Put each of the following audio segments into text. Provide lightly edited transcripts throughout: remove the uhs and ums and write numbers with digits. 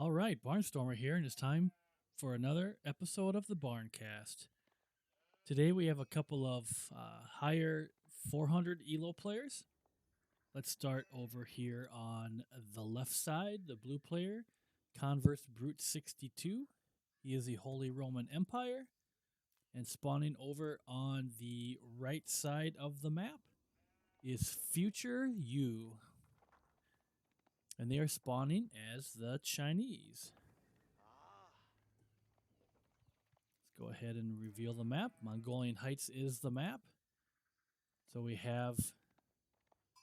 All right, Barnstormer here, and it's time for another episode of the Barncast. Today we have a couple of higher 400 ELO players. Let's start over here on the left side, the blue player, Converse Brute 62. He is the Holy Roman Empire. And spawning over on the right side of the map is Future You. And they are spawning as the Chinese. Let's go ahead and reveal the map. Mongolian Heights is the map. So we have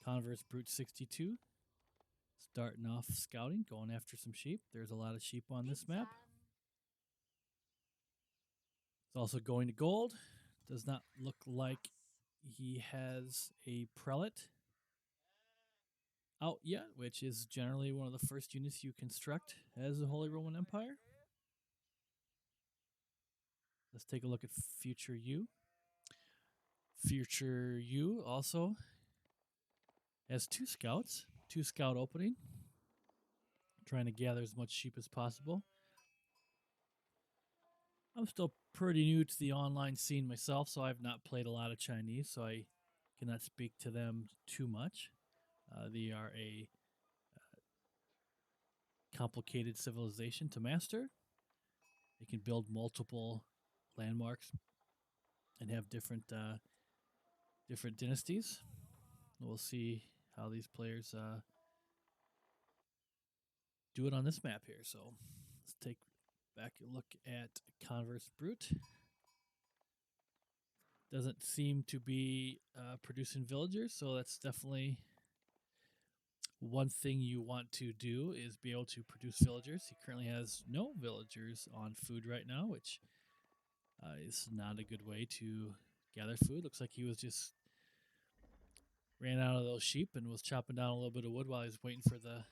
Converse Brute 62 starting off scouting, going after some sheep. There's a lot of sheep on this map. It's also going to gold. Does not look like he has a prelate out yet, which is generally one of the first units you construct as the Holy Roman Empire. Let's take a look at Future You. Future You also has two scouts, two scout opening, trying to gather as much sheep as possible. I'm still pretty new to the online scene myself, so I've not played a lot of Chinese, so I cannot speak to them too much. They are a complicated civilization to master. They can build multiple landmarks and have different dynasties. We'll see how these players do it on this map here. So let's take back a look at Converse Brute. Doesn't seem to be producing villagers, so that's definitely one thing you want to do is be able to produce villagers. He currently has no villagers on food right now, which is not a good way to gather food. Looks like he was just ran out of those sheep and was chopping down a little bit of wood while he was waiting for the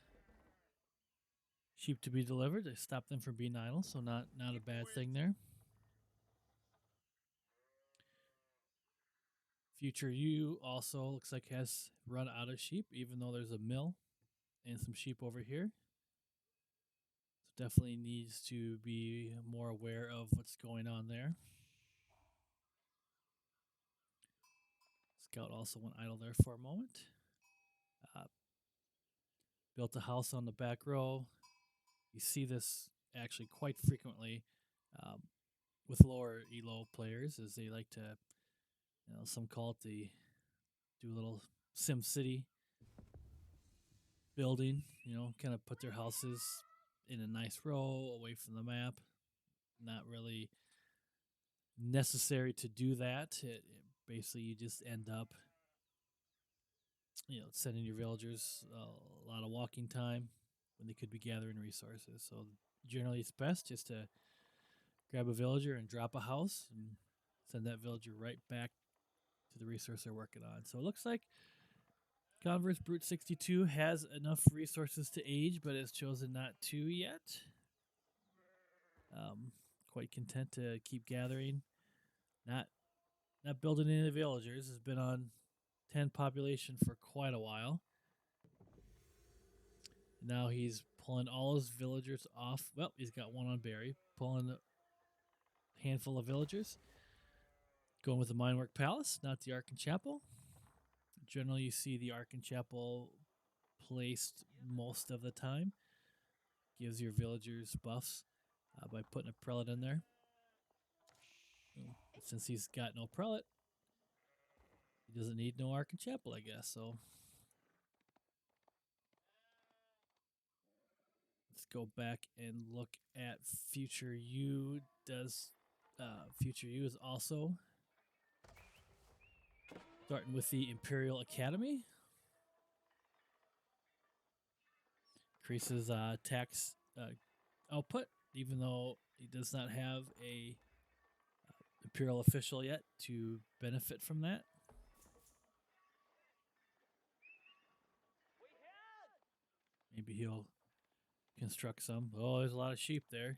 sheep to be delivered. They stopped them from being idle, so not a bad thing there. Future You also looks like has run out of sheep, even though there's a mill and some sheep over here. So definitely needs to be more aware of what's going on there. Scout also went idle there for a moment. Built a house on the back row. You see this actually quite frequently with lower elo players, as they like to, some call it the do a little Sim City building. Kind of put their houses in a nice row away from the map. Not really necessary to do that. Basically, you just end up, sending your villagers a lot of walking time when they could be gathering resources. So generally, it's best just to grab a villager and drop a house and send that villager right back to the resource they're working on. So it looks like Converse Brute 62 has enough resources to age, but has chosen not to yet. Quite content to keep gathering. Not building any villagers. Has been on 10 population for quite a while. Now he's pulling all his villagers off. Well, he's got one on Barry. Pulling a handful of villagers. Going with the Minework Palace, not the Arkan Chapel. Generally, you see the Arkan Chapel placed most of the time. Gives your villagers buffs by putting a prelate in there. Since he's got no prelate, he doesn't need no Arkan Chapel, I guess. So let's go back and look at Future You. Future You is also starting with the Imperial Academy. Increases tax output, even though he does not have a Imperial official yet to benefit from that. Maybe he'll construct some. Oh, there's a lot of sheep there.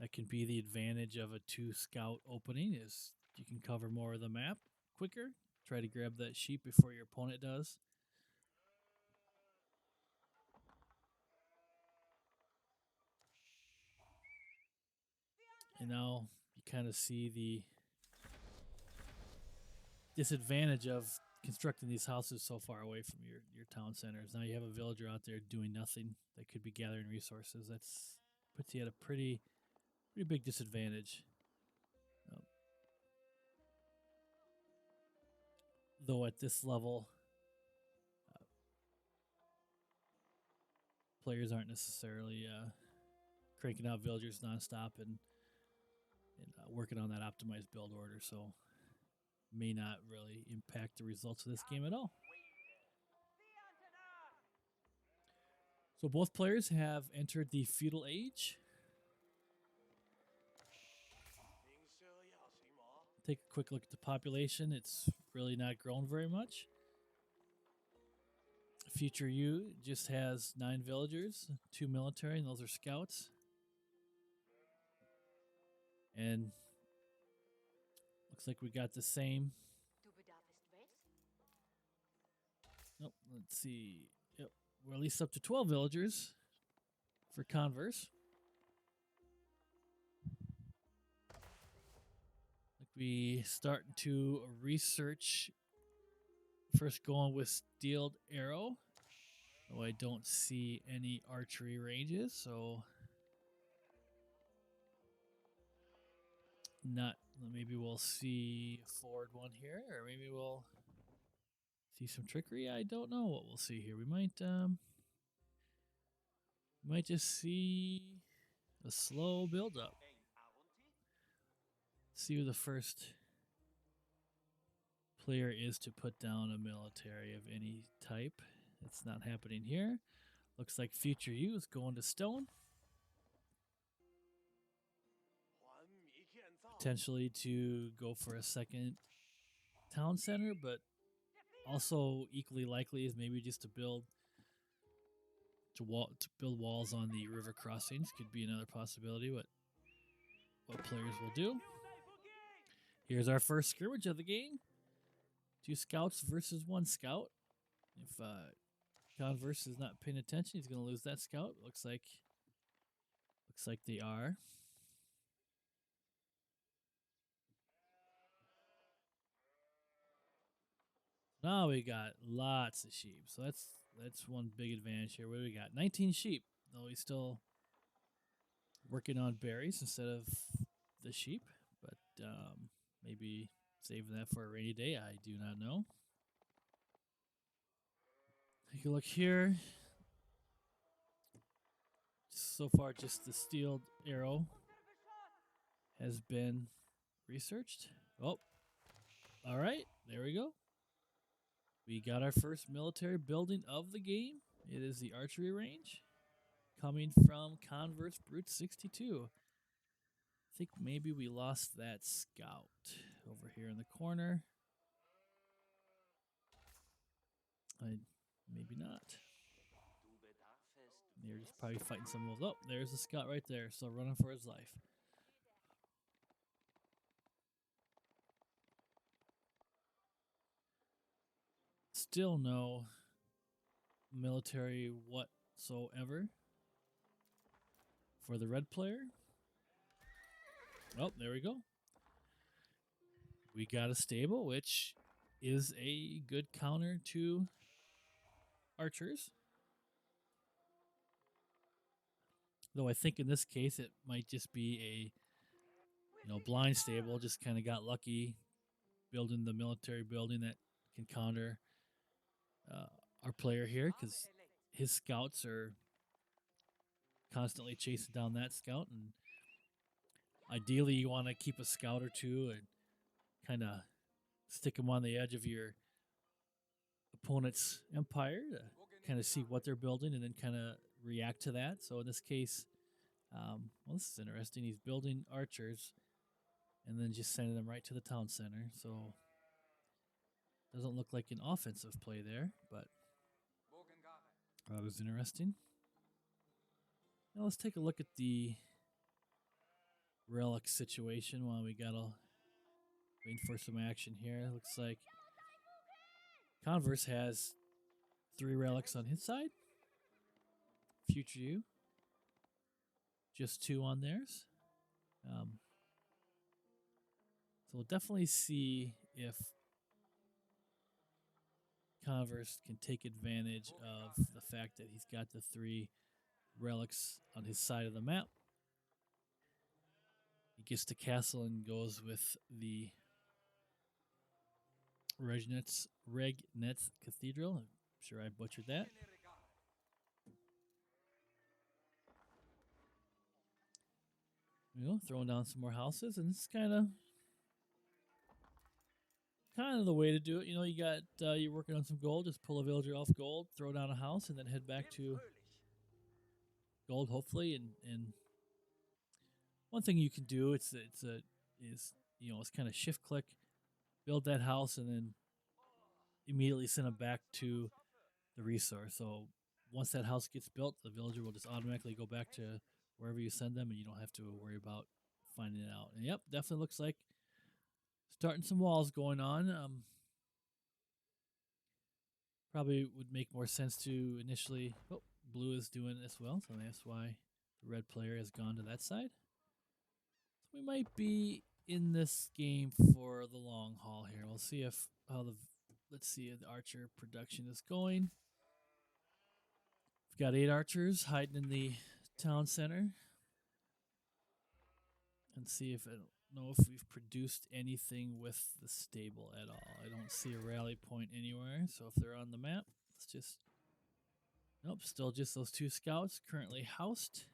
That can be the advantage of a 2 scout opening, is you can cover more of the map quicker. Try to grab that sheep before your opponent does. And now you kind of see the disadvantage of constructing these houses so far away from your town centers. Now you have a villager out there doing nothing that could be gathering resources. That's puts you at a pretty big disadvantage. Though at this level, players aren't necessarily cranking out villagers nonstop and working on that optimized build order, so may not really impact the results of this game at all. So both players have entered the feudal age. Take a quick look at the population. It's really not grown very much. Future U just has 9 villagers, 2 military, and those are scouts. And looks like we got the same. Nope, let's see. Yep, we're at least up to 12 villagers for Converse. We starting to research. First going with steeled arrow. Oh, I don't see any archery ranges, so not. Maybe we'll see a forward one here, or maybe we'll see some trickery. I don't know what we'll see here. We might just see a slow build up. See who the first player is to put down a military of any type. It's not happening here. Looks like Future U is going to stone. Potentially to go for a second town center, but also equally likely is maybe just to build walls on the river crossings. Could be another possibility. What players will do. Here's our first scrimmage of the game. 2 scouts versus 1 scout. If Converse is not paying attention, he's going to lose that scout. Looks like they are. Now we got lots of sheep, so that's one big advantage here. What do we got? 19 sheep. Though he's still working on berries instead of the sheep, but maybe saving that for a rainy day. I do not know. Take a look here. So far, just the steeled arrow has been researched. Oh, all right. There we go. We got our first military building of the game. It is the archery range coming from Converse Brute 62. I think maybe we lost that scout over here in the corner. Maybe not. They're just probably fighting some wolves. Oh, there's the scout right there, still running for his life. Still no military whatsoever for the red player. Oh, there we go. We got a stable, which is a good counter to archers. Though I think in this case it might just be a blind stable. Just kind of got lucky building the military building that can counter our player here, because his scouts are constantly chasing down that scout, and ideally you want to keep a scout or two and kind of stick them on the edge of your opponent's empire to kind of see what they're building and then kind of react to that. So in this case, well, this is interesting. He's building archers and then just sending them right to the town center. So doesn't look like an offensive play there, but that was interesting. Now let's take a look at the relic situation while we got waiting for some action here. Looks like Converse has 3 relics on his side. Future U, just 2 on theirs. So we'll definitely see if Converse can take advantage of the fact that he's got the 3 relics on his side of the map. He gets to castle and goes with the Regnetz Cathedral. I'm sure I butchered that. Throwing down some more houses, and it's kind of the way to do it. You got you're working on some gold. Just pull a villager off gold, throw down a house, and then head back to gold, hopefully. And one thing you can do is kind of shift click, build that house, and then immediately send them back to the resource. So once that house gets built, the villager will just automatically go back to wherever you send them, and you don't have to worry about finding it out. And yep, definitely looks like starting some walls going on. Probably would make more sense to initially. Oh, blue is doing it as well, so that's why the red player has gone to that side. So we might be in this game for the long haul here. We'll see let's see if the archer production is going. We've got 8 archers hiding in the town center. And see if I don't know if we've produced anything with the stable at all. I don't see a rally point anywhere. So if they're on the map, let's just. Nope, still just those 2 scouts currently housed.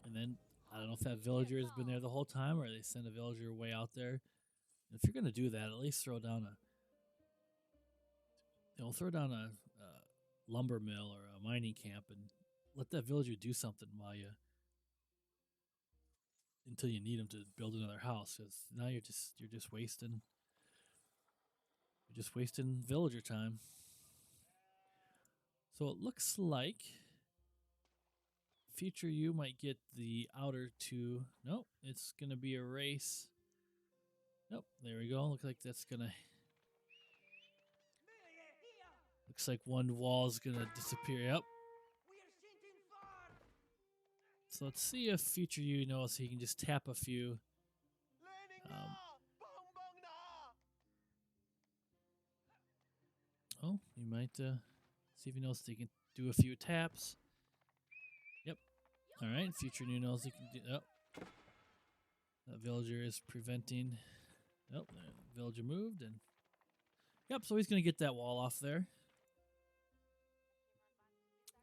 And then I don't know if that villager has been there the whole time, or they send a villager way out there. And if you're going to do that, at least throw down a lumber mill or a mining camp and let that villager do something until you need them to build another house. Because now you're just wasting villager time. So it looks like future you might get the outer 2. Nope, it's gonna be a race. Nope, there we go. Looks like that's gonna. Looks like one wall is gonna disappear. Yep. So let's see if future you knows he can just tap a few. He might see if he knows he can do a few taps. Yep. All right. Future new knows he can do. Oh, that villager is preventing. Oh, the villager moved and. Yep. So he's gonna get that wall off there.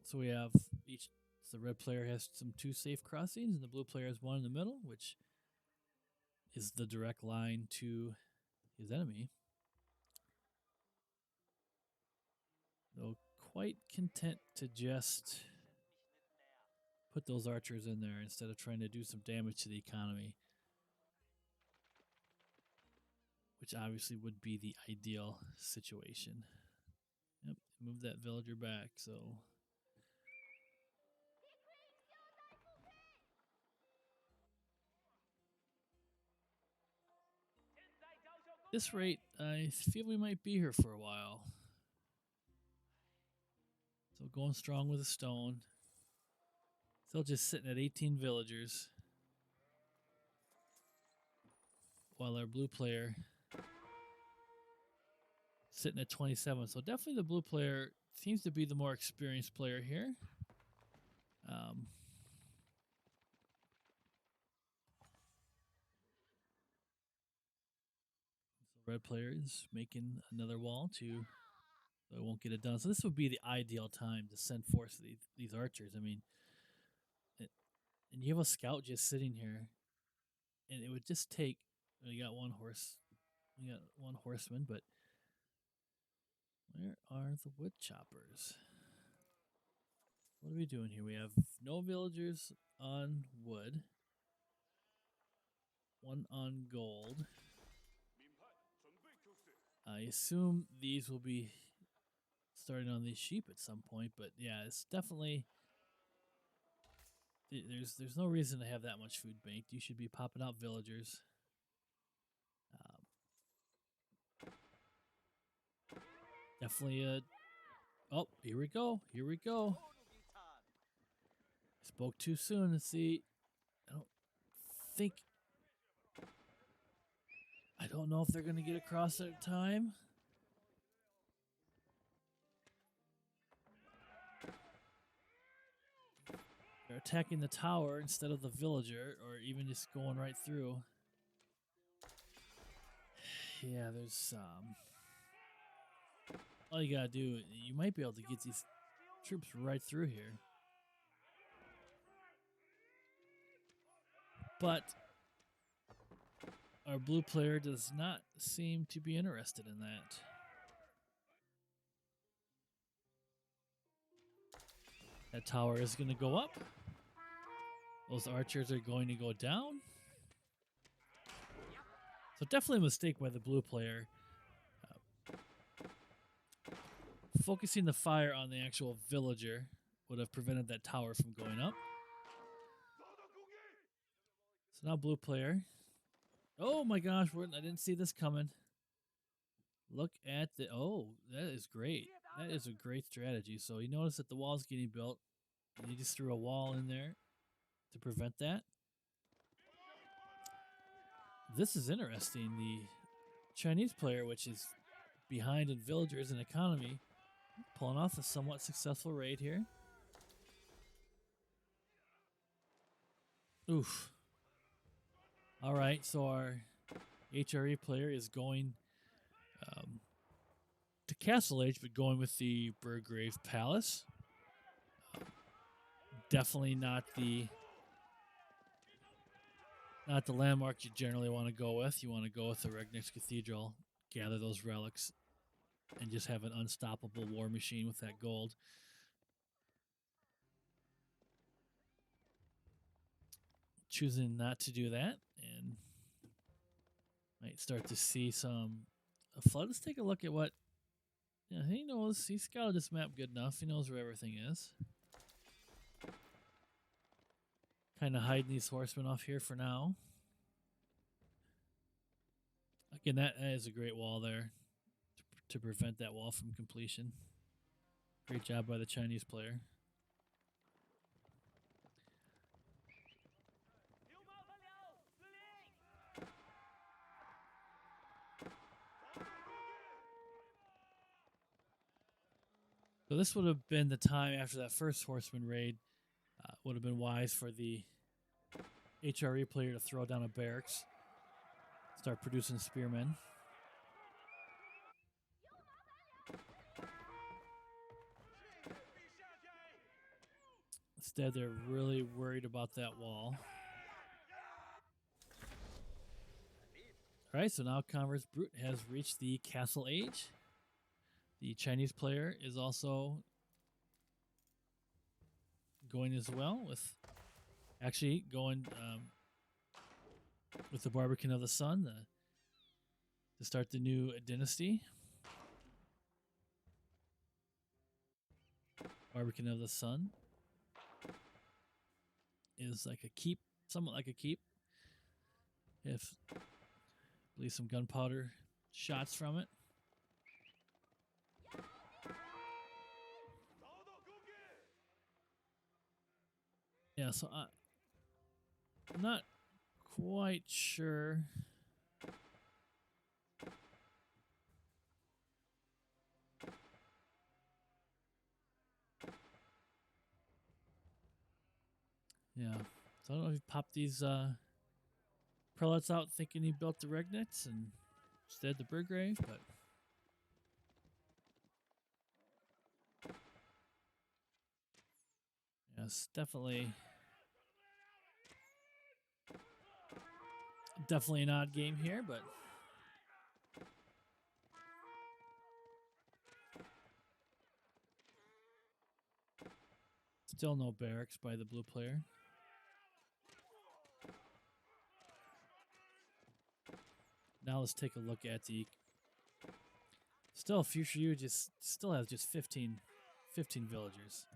So we have each. So the red player has some 2 safe crossings, and the blue player has 1 in the middle, which is the direct line to his enemy. Though quite content to just put those archers in there instead of trying to do some damage to the economy, which obviously would be the ideal situation. Yep, move that villager back, so. This rate, I feel we might be here for a while. So going strong with a stone. Still just sitting at 18 villagers. While our blue player sitting at 27. So definitely the blue player seems to be the more experienced player here. So red player is making another wall to. So it won't get it done. So this would be the ideal time to send forth these archers. I mean, and you have a scout just sitting here, and it would just take. We got one horseman, but where are the wood choppers? What are we doing here? We have no villagers on wood, 1 on gold. I assume these will be starting on these sheep at some point, but yeah, it's definitely there's no reason to have that much food banked. You should be popping out villagers. Definitely oh, here we go. Spoke too soon. Let's see. I don't think... I don't know if they're going to get across that time. They're attacking the tower instead of the villager, or even just going right through. Yeah, there's all you gotta do, you might be able to get these troops right through here. But our blue player does not seem to be interested in that. That tower is going to go up. Those archers are going to go down. So definitely a mistake by the blue player. Focusing the fire on the actual villager would have prevented that tower from going up. So now blue player. Oh my gosh, I didn't see this coming. Look at the... Oh, that is great. That is a great strategy. So you notice that the wall's getting built. And you just threw a wall in there to prevent that. This is interesting. The Chinese player, which is behind in villagers and economy, pulling off a somewhat successful raid here. Oof. All right, so our HRE player is going to Castle Age, but going with the Burgrave Palace. Definitely not the landmark you generally want to go with. You want to go with the Regnix Cathedral, gather those relics, and just have an unstoppable war machine with that gold. Choosing not to do that, and might start to see some flood. Let's take a look at what... Yeah, he knows. He scouted this map good enough. He knows where everything is. Kind of hiding these horsemen off here for now. Again, that is a great wall there to prevent that wall from completion. Great job by the Chinese player. So this would have been the time after that first horseman raid. Would have been wise for the HRE player to throw down a barracks, start producing spearmen. Instead, they're really worried about that wall. All right, so now Converse Brute has reached the Castle Age. The Chinese player is also going as well, with actually going with the Barbican of the Sun to start the new dynasty. Barbican of the Sun is like a keep, somewhat like a keep. If at least some gunpowder shots from it. Yeah, so I'm not quite sure. Yeah, so I don't know if he popped these prelates out thinking he built the Regnitz and instead the Burgrave, but yes, definitely an odd game here, but still no barracks by the blue player. Now let's take a look at the... Still, Future U still has just 15 villagers.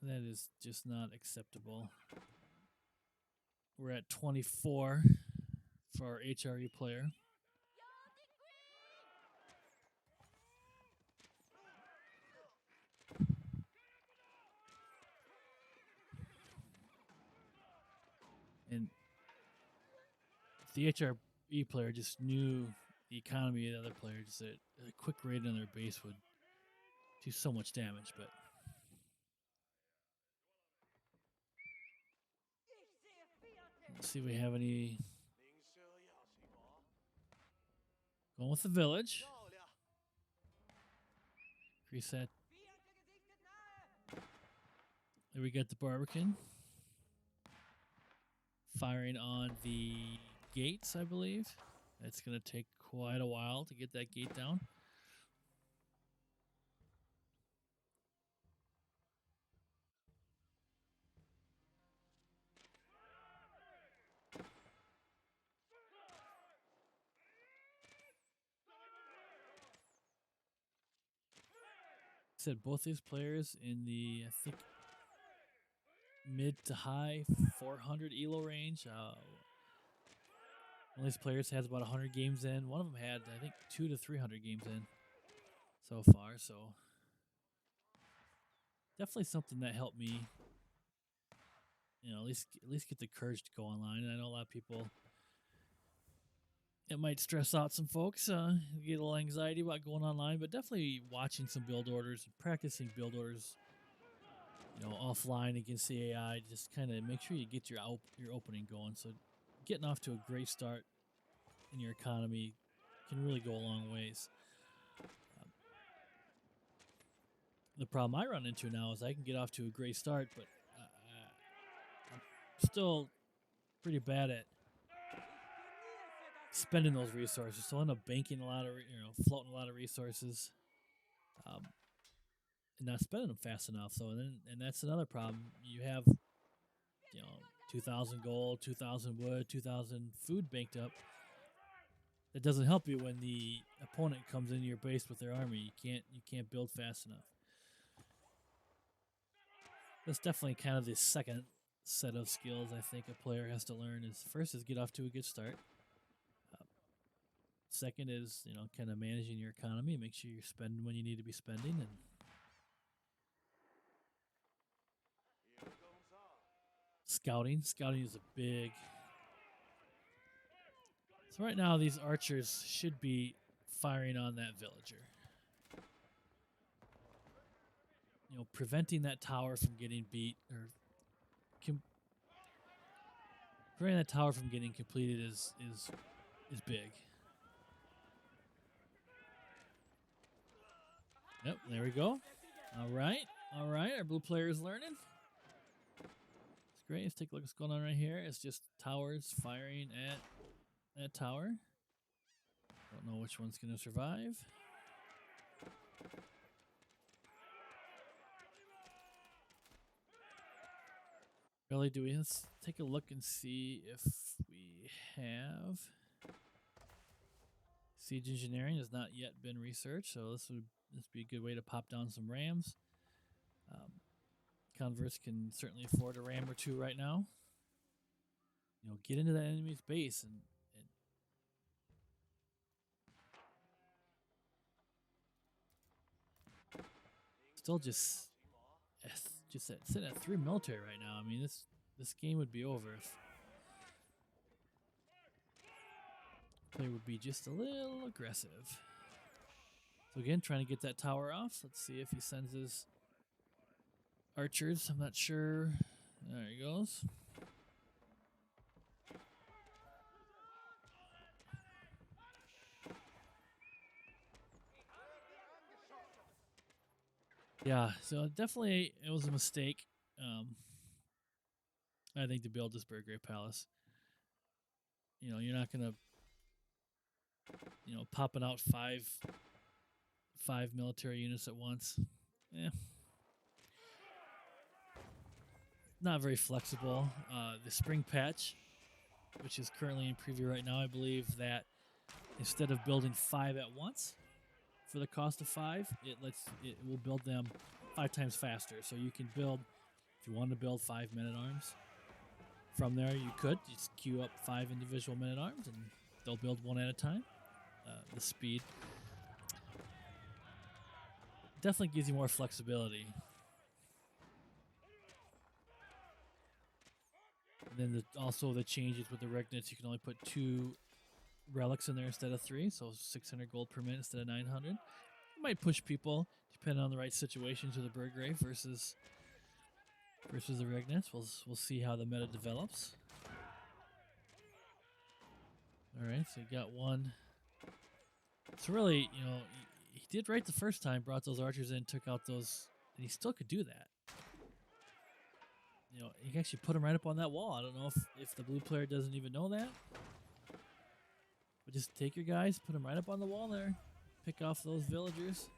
That is just not acceptable. We're at 24 for our HRE player. And the HRE player just knew the economy of the other player. Just a quick raid on their base would do so much damage. But let's see if we have any. Going with the village. Increase that. There we got the Barbican. Firing on the gates, I believe. It's going to take quite a while to get that gate down. Said both these players in the, I think, mid to high 400 elo range. One of these players has about 100 games in. One of them had, I think, 200 to 300 games in so far. So definitely something that helped me, at least get the courage to go online. And I know a lot of people, it might stress out some folks, get a little anxiety about going online, but definitely watching some build orders and practicing build orders, offline against the AI. Just kind of make sure you get your opening going. So getting off to a great start in your economy can really go a long ways. The problem I run into now is I can get off to a great start, but I'm still pretty bad at spending those resources. So I end up banking a lot of, floating a lot of resources, and not spending them fast enough. So and that's another problem. You have, 2,000 gold, 2,000 wood, 2,000 food banked up. That doesn't help you when the opponent comes into your base with their army. You can't build fast enough. That's definitely kind of the second set of skills I think a player has to learn. Is first is get off to a good start. Second is kind of managing your economy, make sure you're spending when you need to be spending, and scouting. Scouting is a big. So right now these archers should be firing on that villager. Preventing that tower from getting beat, or preventing that tower from getting completed is big. Yep, there we go. All right. Our blue player is learning. It's great. Let's take a look at what's going on right here. It's just towers firing at that tower. Don't know which one's going to survive. Really, do we? Let's take a look and see if we have. Siege engineering has not yet been researched, so this would be a good way to pop down some rams. Converse can certainly afford a ram or two right now. Get into that enemy's base and still just sitting at 3 military right now. I mean, this game would be over if player would be just a little aggressive. So again, trying to get that tower off. Let's see if he sends his archers. I'm not sure. There he goes. Yeah, so definitely it was a mistake. I think to build this Belgrade Palace. You're not gonna, popping out five military units at once. Not very flexible. The spring patch, which is currently in preview right now, I believe that instead of building 5 at once for the cost of 5, it will build them 5 times faster. So you can build, if you want to build 5 men-at-arms, from there you could just queue up 5 individual men-at-arms and they'll build 1 at a time. The speed definitely gives you more flexibility. And And then also the changes with the Regnets, you can only put 2 relics in there instead of 3, so 600 gold per minute instead of 900. It might push people, depending on the right situation, to the Burgrave versus the Regnets. We'll see how the meta develops. All right, so you got one. So really, he did right the first time, brought those archers in, took out those, and he still could do that. You can actually put him right up on that wall. I don't know if the blue player doesn't even know that. But just take your guys, put them right up on the wall there. Pick off those villagers.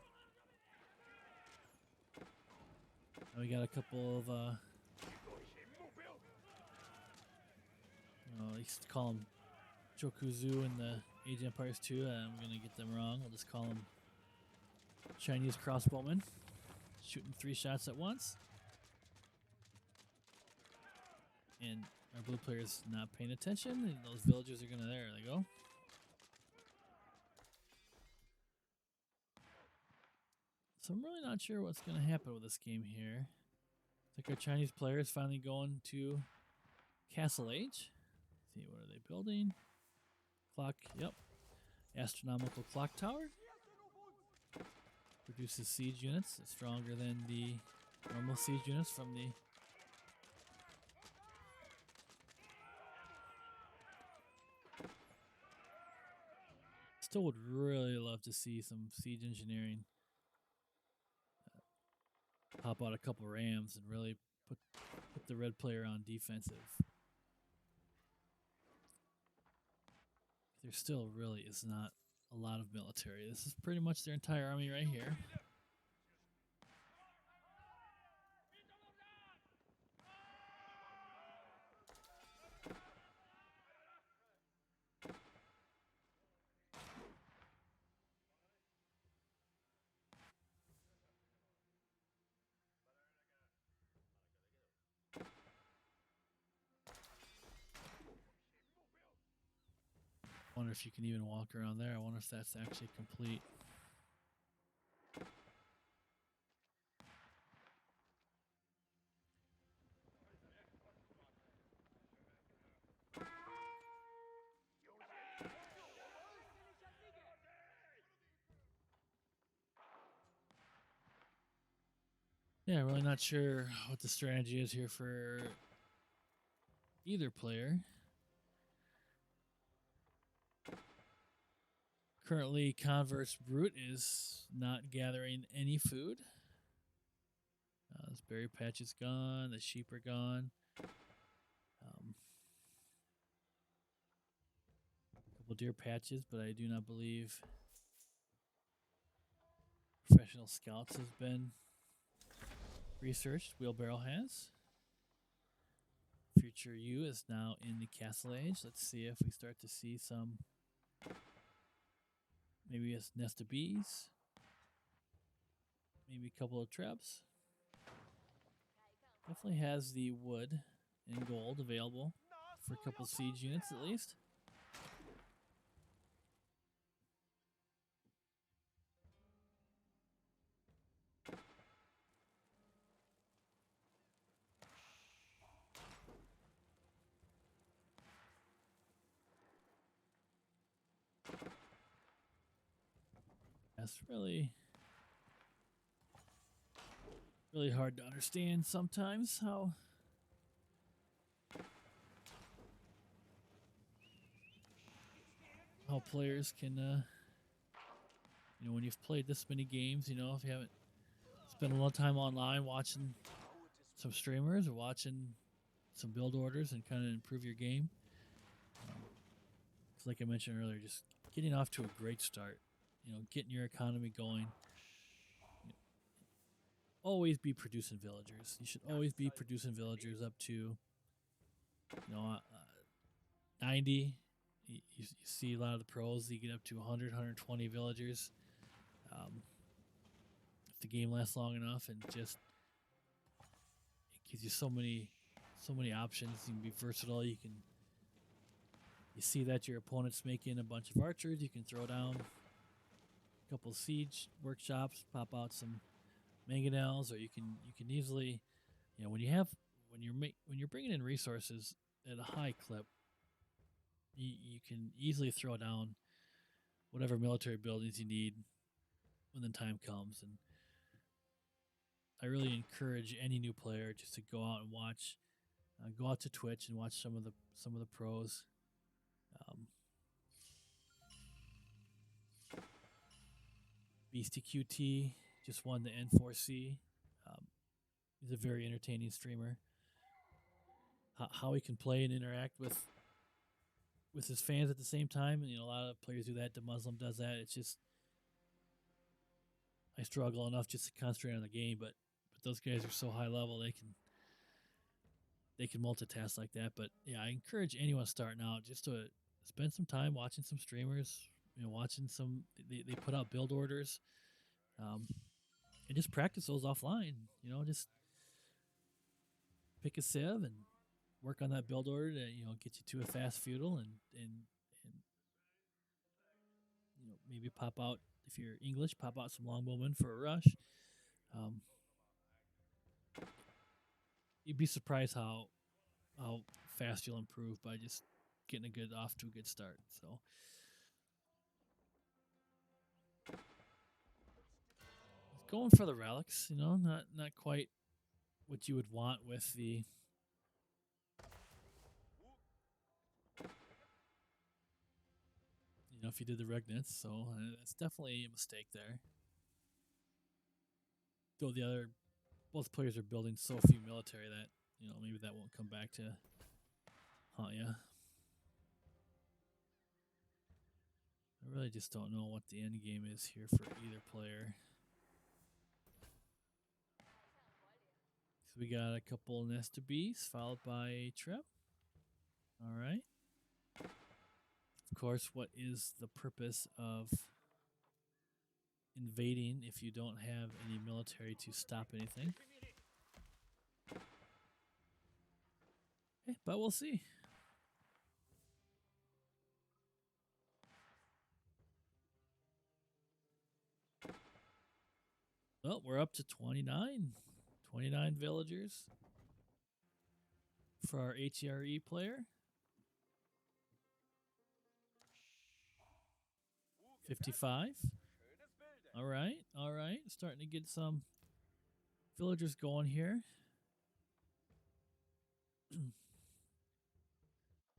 Now we got a couple of, I used to call them Jokuzu in the Age of Empires 2. I'm going to get them wrong. I'll just call them Chinese crossbowmen. Shooting 3 shots at once. And our blue player's not paying attention, and those villagers are gonna, there they go. So I'm really not sure what's gonna happen with this game here. I think our Chinese player is finally going to Castle Age. Let's see, what are they building? Clock, yep. Astronomical clock tower. Produces siege units, stronger than the normal siege units from the still would really love to see some siege engineering pop out a couple rams and really put the red player on defensive. There still really is not a lot of military. This is pretty much their entire army right here. I wonder if you can even walk around there. I wonder if that's actually complete. Yeah, really not sure what the strategy is here for either player. Currently, Converse Brute is not gathering any food. This berry patch is gone. The sheep are gone. A couple deer patches, but I do not believe professional scouts has been researched. Wheelbarrow has. Future U is now in the Castle Age. Let's see if we start to see some. Maybe a nest of bees. Maybe a couple of traps. Definitely has the wood and gold available for a couple siege units at least. That's really hard to understand sometimes how players can when you've played this many games, if you haven't spent a lot of time online watching some streamers or watching some build orders and kind of improve your game. Because like I mentioned earlier, just getting off to a great start, getting your economy going. Always be producing villagers. You should always be producing villagers up to 90. You see a lot of the pros, you get up to 100, 120 villagers. If the game lasts long enough, and just it gives you so many options. You can be versatile. You see that your opponent's making a bunch of archers. You can throw down a couple siege workshops, pop out some mangonels, or you can easily, when you're bringing in resources, at a high clip, you can easily throw down whatever military buildings you need when the time comes. And I really encourage any new player just to go out and watch, go out to Twitch and watch some of the pros. Um, Beastie QT just won the N4C. Um, he's a very entertaining streamer. How he can play and interact with his fans at the same time, and a lot of players do that. The Muslim does that. It's just I struggle enough just to concentrate on the game, but those guys are so high level they can multitask like that. But yeah, I encourage anyone starting out just to spend some time watching some streamers. Watching some they put out build orders, and just practice those offline. Just pick a civ and work on that build order to get you to a fast feudal and maybe pop out if you're English, pop out some longbowmen for a rush. Um, you'd be surprised how fast you'll improve by just getting off to a good start. So going for the relics, not quite what you would want with the if you did the regnants. So that's definitely a mistake there. Though both players are building so few military that maybe that won't come back to haunt you. I really just don't know what the end game is here for either player. So we got a couple Nesta Bees followed by a Trip. All right. Of course, what is the purpose of invading if you don't have any military to stop anything? Okay, but we'll see. Well, we're up to 29 villagers for our HERE player. 55. All right. Starting to get some villagers going here.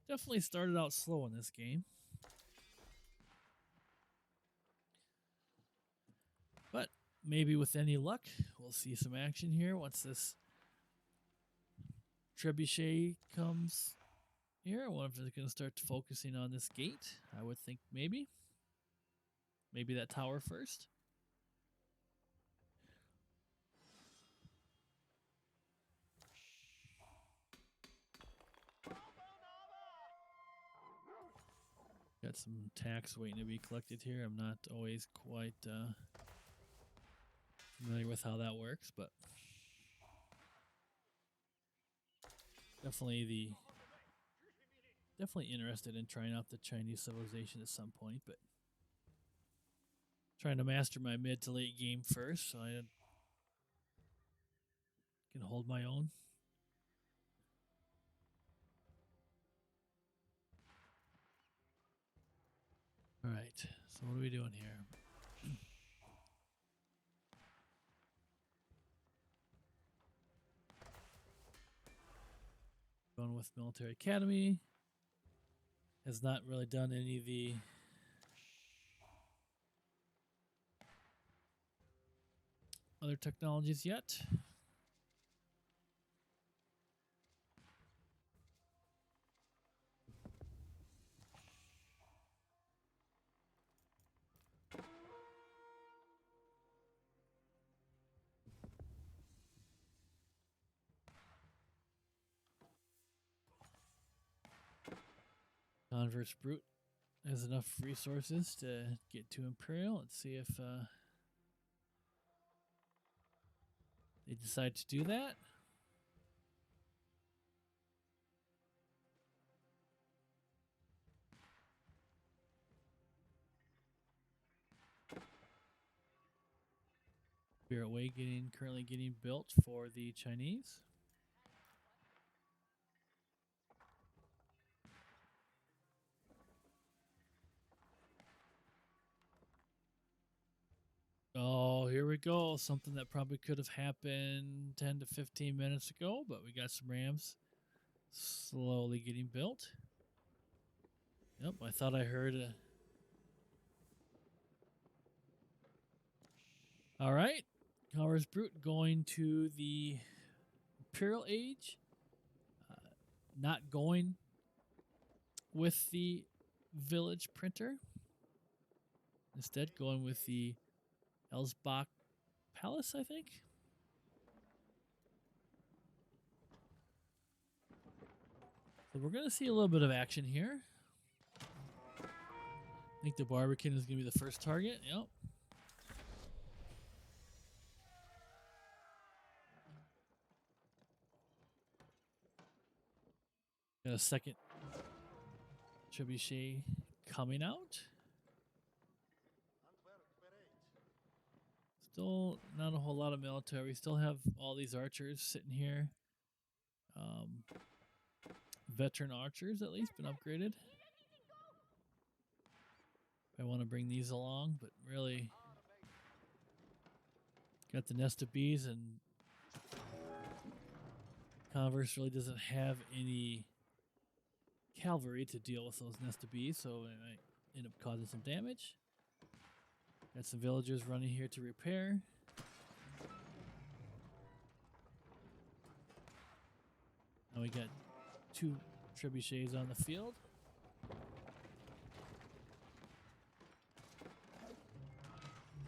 Definitely started out slow in this game. But maybe with any luck, we'll see some action here once this trebuchet comes here. I wonder if they're going to start focusing on this gate. I would think maybe. Maybe that tower first. Got some tax waiting to be collected here. I'm not always quite familiar with how that works, but definitely interested in trying out the Chinese civilization at some point, but trying to master my mid to late game first so I can hold my own. All right, so what are we doing here? Going with Military Academy. Has not really done any of the other technologies yet. Converse Brute has enough resources to get to Imperial. Let's see if they decide to do that. Spirit Way currently getting built for the Chinese. we go. Something that probably could have happened 10 to 15 minutes ago, but we got some rams slowly getting built. Yep, I thought I heard a... All right. Cowers Brute going to the Imperial Age. Not going with the Village Printer. Instead, going with the Elsbach Palace, I think. So we're going to see a little bit of action here. I think the Barbican is going to be the first target. Yep. Got a second trebuchet coming out. Still not a whole lot of military. We still have all these archers sitting here. Veteran archers, at least, been upgraded. I want to bring these along, but really got the nest of bees, and Converse really doesn't have any cavalry to deal with those nest of bees, so it might end up causing some damage. Got some villagers running here to repair. Now we got 2 trebuchets on the field.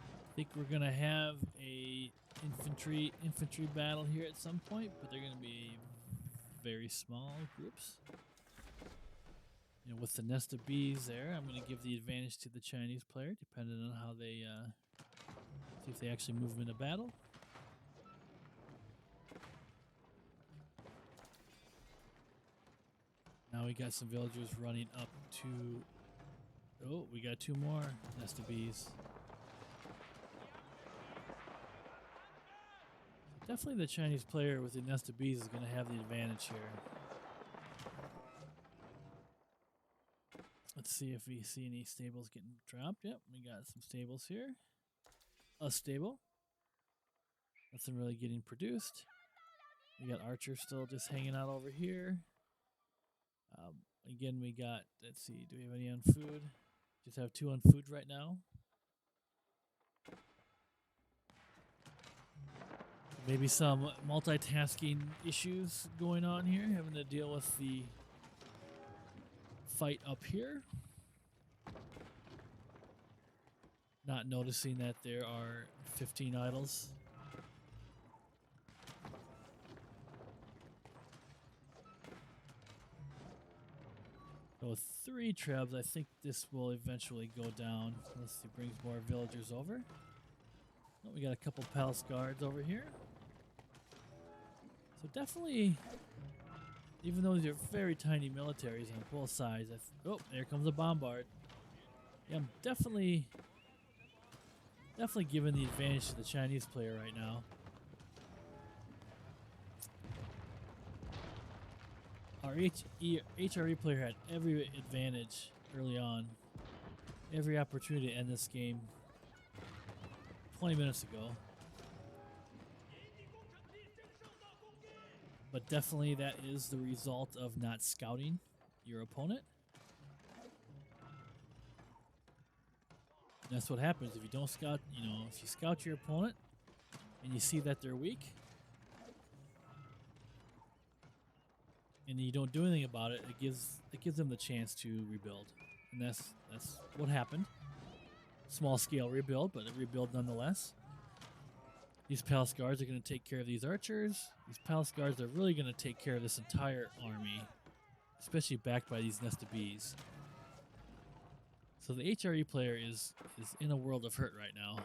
I think we're gonna have a infantry battle here at some point, but they're gonna be very small groups. You know, with the nest of bees there, I'm gonna give the advantage to the Chinese player, depending on how they see if they actually move into battle. Now we got some villagers running up to... Oh, we got 2 more nest of bees. Definitely the Chinese player with the nest of bees is going to have the advantage here. Let's see if we see any stables getting dropped. Yep, we got some stables here. A stable. Nothing really getting produced. We got archers still just hanging out over here. Again, we got, let's see, do we have any on food? Just have 2 on food right now. Maybe some multitasking issues going on here, having to deal with the fight up here. Not noticing that there are 15 idols. So with 3 trebs, I think this will eventually go down unless he brings more villagers over. Oh, we got a couple palace guards over here. So definitely, even though these are very tiny militaries on both sides, oh, there comes a bombard. Yeah, I'm definitely giving the advantage to the Chinese player right now. Our HRE player had every advantage early on, every opportunity to end this game 20 minutes ago. But definitely that is the result of not scouting your opponent. And that's what happens if you don't scout, if you scout your opponent and you see that they're weak and you don't do anything about it, it gives them the chance to rebuild. And that's what happened. Small scale rebuild, but a rebuild nonetheless. These palace guards are going to take care of these archers. These palace guards are really going to take care of this entire army, especially backed by these nest of bees. So the HRE player is in a world of hurt right now.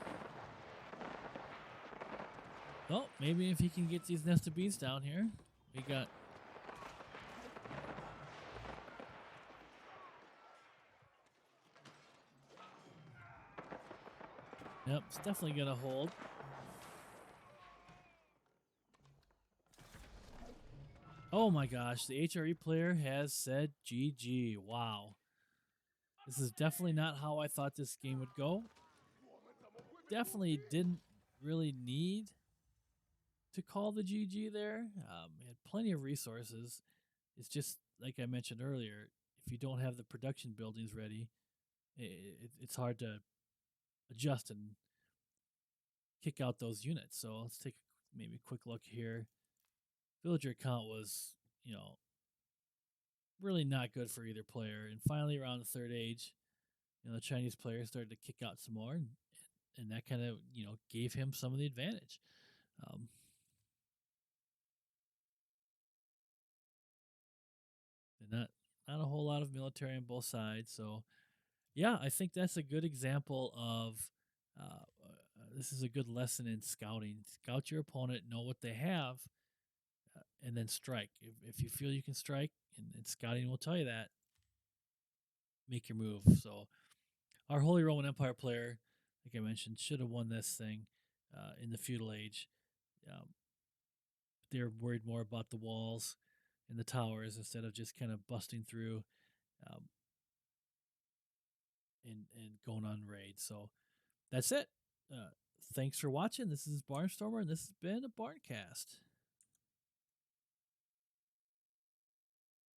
Well, maybe if he can get these nest of bees down here, we got... Yep, it's definitely going to hold. Oh my gosh, the HRE player has said GG. Wow. This is definitely not how I thought this game would go. Definitely didn't really need to call the GG there. He had plenty of resources. It's just like I mentioned earlier. If you don't have the production buildings ready, it's hard to adjust and kick out those units. So let's take maybe a quick look here. Villager count was, really not good for either player. And finally, around the third age, the Chinese players started to kick out some more, and that kind of gave him some of the advantage. Um, and not a whole lot of military on both sides. So yeah, I think that's a good example of this is a good lesson in scouting. Scout your opponent, know what they have, and then strike. If you feel you can strike, and scouting will tell you that, make your move. So our Holy Roman Empire player, like I mentioned, should have won this thing in the feudal age. Um, they're worried more about the walls and the towers instead of just kind of busting through um, and going on raids. So that's it. Thanks for watching. This is Barnstormer, and this has been a Barncast.